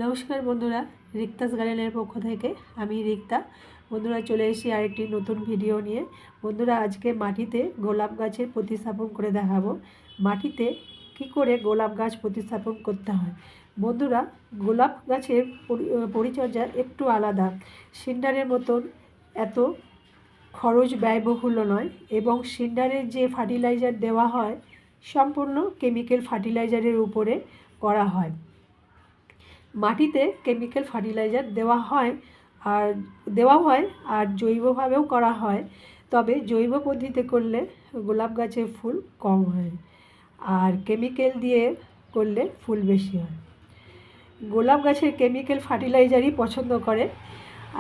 নমস্কার বন্ধুরা, রিক্তাস গার্ডেনের পক্ষ থেকে আমি রিক্তা। বন্ধুরা চলে এসেছি আরেকটি নতুন ভিডিও নিয়ে। বন্ধুরা আজকে মাটিতে গোলাপ গাছের প্রতিস্থাপন করে দেখাবো মাটিতে কি করে গোলাপ গাছ প্রতিস্থাপন করতে হয়। বন্ধুরা গোলাপ গাছের পরিচর্যা একটু আলাদা, সিন্ডারের মতন এত খরচ ব্যয়বহুল নয় এবং সিন্ডারের যে ফার্টিলাইজার দেওয়া হয় সম্পূর্ণ কেমিক্যাল ফার্টিলাইজারের উপরে করা হয়। মাটিতে কেমিক্যাল ফার্টিলাইজার দেওয়া হয় আর জৈবভাবেও করা হয়, তবে জৈব পদ্ধতিতে করলে গোলাপ গাছের ফুল কম হয় আর কেমিক্যাল দিয়ে করলে ফুল বেশি হয়। গোলাপ গাছের কেমিক্যাল ফার্টিলাইজারই পছন্দ করে।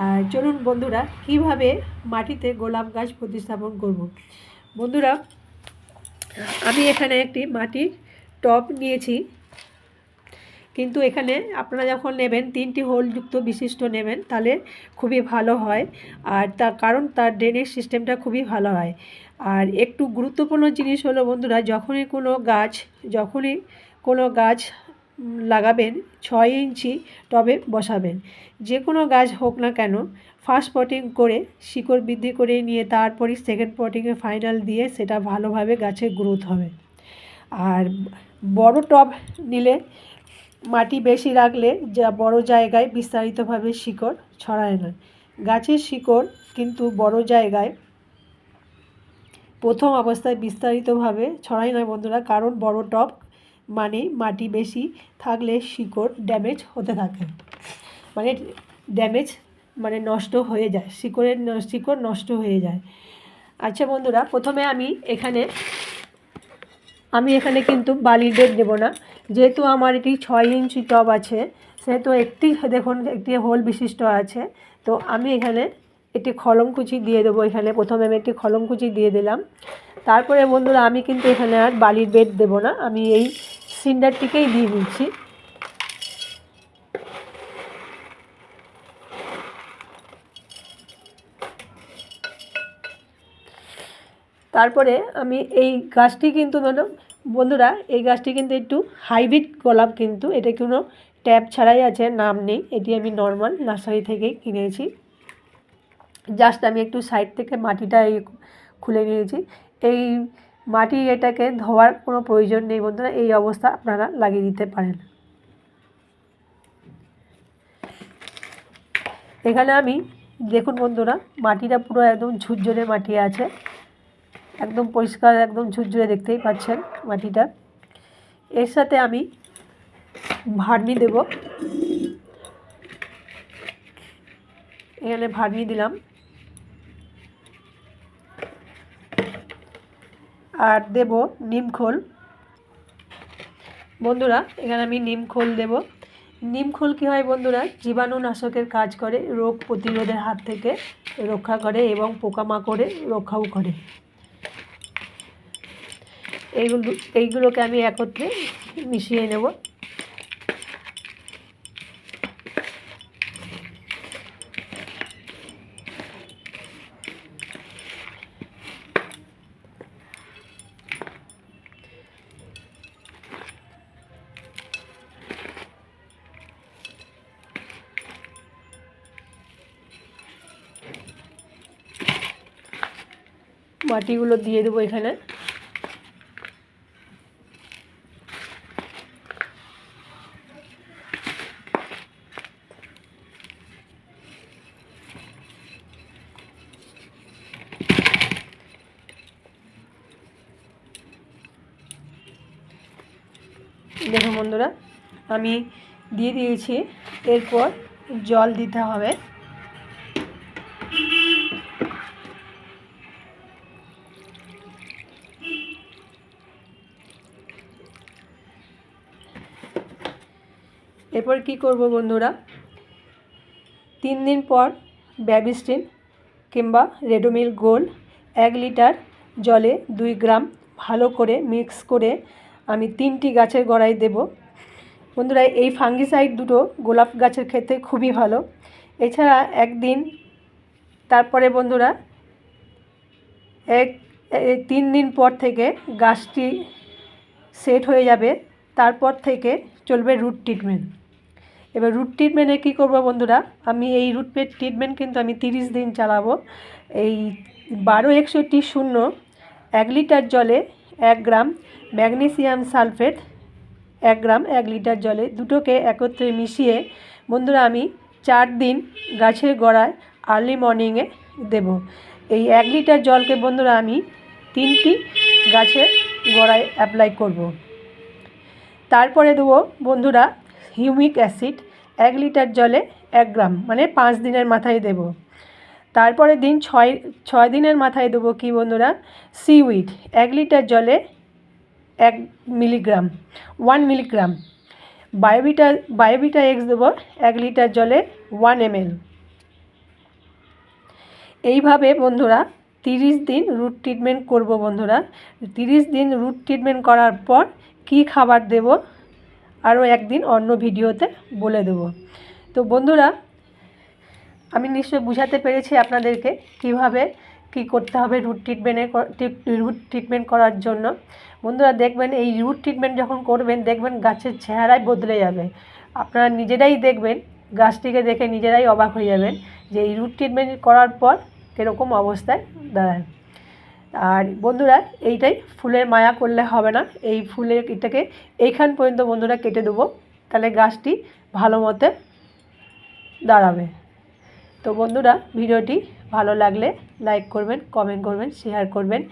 আর চলুন বন্ধুরা কিভাবে মাটিতে গোলাপ গাছ প্রতিস্থাপন করব। বন্ধুরা আমি এখানে একটি মাটির টব নিয়েছি, কিন্তু এখানে আপনারা যখন নেবেন 3টি হোলযুক্ত বিশিষ্ট নেবেন তাহলে খুবই ভালো হয়। আর তার কারণ তার ড্রেনেজ সিস্টেমটা খুবই ভালো হয়। আর একটু গুরুত্বপূর্ণ জিনিস হলো বন্ধুরা, যখনই কোনো গাছ লাগাবেন 6 ইঞ্চি টবে বসাবেন। যে কোনো গাছ হোক না কেন ফার্স্ট পটিং করে শিকড় বৃদ্ধি করে নিয়ে তারপরই সেকেন্ড পটিংয়ে ফাইনাল দিয়ে সেটা ভালোভাবে গাছের গ্রোথ হবে। আর বড় টব নিলে মাটি বেশি রাখলে যা বড় জায়গায় বিস্তারিতভাবে শিকড় ছড়ায় না। গাছের শিকড় কিন্তু বড় জায়গায় প্রথম অবস্থায় বিস্তারিতভাবে ছড়ায় না বন্ধুরা, কারণ বড় টব মানে মাটি বেশি থাকলে শিকড় ড্যামেজ হতে থাকে, মানে নষ্ট হয়ে যায়, শিকড় নষ্ট হয়ে যায়। আচ্ছা বন্ধুরা, প্রথমে আমি এখানে কিন্তু বালির বেড দেবো না, যেহেতু আমার এটি 6 ইঞ্চি টব আছে, সেহেতু একটি হোল বিশিষ্ট আছে। তো আমি এখানে একটি খলমকুচি দিয়ে দেবো। প্রথমে আমি একটি খলমকুচি দিয়ে দিলাম। তারপরে বন্ধুরা আমি কিন্তু এখানে আর বালির বেড দেবো না, আমি এই সিন্ডারটিকেই দিয়ে দিচ্ছি। তারপরে আমি এই গাছটি কিন্তু বন্ধুরা এই গাছটি কিন্তু একটু হাইব্রিড গোলাপ, কিন্তু এটা কোনো ট্যাপ ছাড়াই আছে, নাম নেই, এটি আমি নর্মাল নার্সারি থেকেই কিনেছি। জাস্ট আমি একটু সাইড থেকে মাটিটা খুলে নিয়েছি। এই এটাকে ধোয়ার কোনো প্রয়োজন নেই বন্ধুরা, এই অবস্থা আপনারা লাগিয়ে দিতে পারেন। এখানে আমি দেখুন বন্ধুরা মাটিটা পুরো একদম ঝুরঝুরে মাটি আছে, একদম পরিষ্কার, একদম ঝুরঝুরে, দেখতেই পাচ্ছেন মাটিটা। এর সাথে আমি ভার্মি দেব। এখানে ভার্মি দিলাম আর দেব নিমখোল। বন্ধুরা এখানে আমি নিমখোল দেব। নিমখোল কী হয় বন্ধুরা, জীবাণুনাশকের কাজ করে, রোগ প্রতিরোধের হাত থেকে রক্ষা করে এবং পোকামাকড়ে রক্ষাও করে। এইগুলোকে আমি একত্রে মিশিয়ে নেব। মাটিগুলো দিয়ে দেবো এখানে। দেখুন বন্ধুরা আমি দিয়ে দিয়েছি। এরপর জল দিতে হবে। এরপর কি করব বন্ধুরা, 3 দিন পর ব্যাবিস্টিন কিংবা রেডোমিল গোল্ড 1 লিটার জলে 2 গ্রাম ভালো করে মিক্স করে আমি 3টি গাছের গোড়ায় দেব। বন্ধুরা এই ফাঙ্গিসাইড দুটো গোলাপ গাছের ক্ষেত্রে খুবই ভালো। এছাড়া একদিন তারপরে বন্ধুরা 3 দিন পর থেকে গাছটি সেট হয়ে যাবে, তারপর থেকে চলবে রুট ট্রিটমেন্ট। এবার রুট ট্রিটমেন্টে কী করবো বন্ধুরা, আমি এই রুট ট্রিটমেন্ট কিন্তু আমি 30 দিন চালাবো। এই 1261 1 লিটার জলে 1 গ্রাম ম্যাগনেসিয়াম সালফেট 1 গ্রাম 1 লিটার জলে দুটোকে একত্রে মিশিয়ে বন্ধুরা আমি 4 দিন গাছের গোড়ায় আর্লি মর্নিংয়ে দেব। এই 1 লিটার জলকে বন্ধুরা আমি 3টি গাছের গোড়ায় অ্যাপ্লাই করব। তারপরে দেবো বন্ধুরা হিউমিক অ্যাসিড 1 লিটার জলে 1 গ্রাম, মানে 5 দিনের মাথায় দেব। তারপরে দিন 6 দিনের মাথায় দেবো কি বন্ধুরা, সিউইড 1 লিটার জলে 1 মিলিগ্রাম 1 মিলিগ্রাম। বায়োভিটা এক্স দেবো 1 লিটার জলে 1 ml। এইভাবে বন্ধুরা 30 দিন রুট ট্রিটমেন্ট করব বন্ধুরা। 30 দিন রুট ট্রিটমেন্ট করার পর কি খাবার দেব আরও একদিন অন্য ভিডিওতে বলে দেব। তো বন্ধুরা আমি নিশ্চয় বুঝাতে পেরেছি আপনাদেরকে কিভাবে কি করতে হবে রুট ট্রিটমেন্ট করার জন্য। বন্ধুরা দেখবেন এই রুট ট্রিটমেন্ট যখন করবেন দেখবেন গাছের চেহারাই বদলে যাবে। আপনারা নিজেরাই দেখবেন, গাছটিকে দেখে নিজেরাই অবাক হয়ে যাবেন যে এই রুট ট্রিটমেন্ট করার পর কীরকম অবস্থায় দাঁড়ায়। আর বন্ধুরা এইটাই ফুলের মায়া করলে হবে না, এই ফুলের এটাকে এইখান পর্যন্ত বন্ধুরা কেটে দেবো, তাহলে গাছটি ভালো মতে দাঁড়াবে। তো বন্ধুরা ভিডিওটি ভালো লাগলে লাইক করবেন, কমেন্ট করবেন, শেয়ার করবেন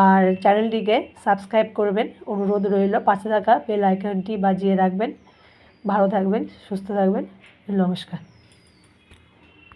আর চ্যানেলটিকে সাবস্ক্রাইব করবেন অনুরোধ রইল। পাশে থাকা বেল আইকনটি বাজিয়ে রাখবেন। ভালো থাকবেন, সুস্থ থাকবেন, নমস্কার।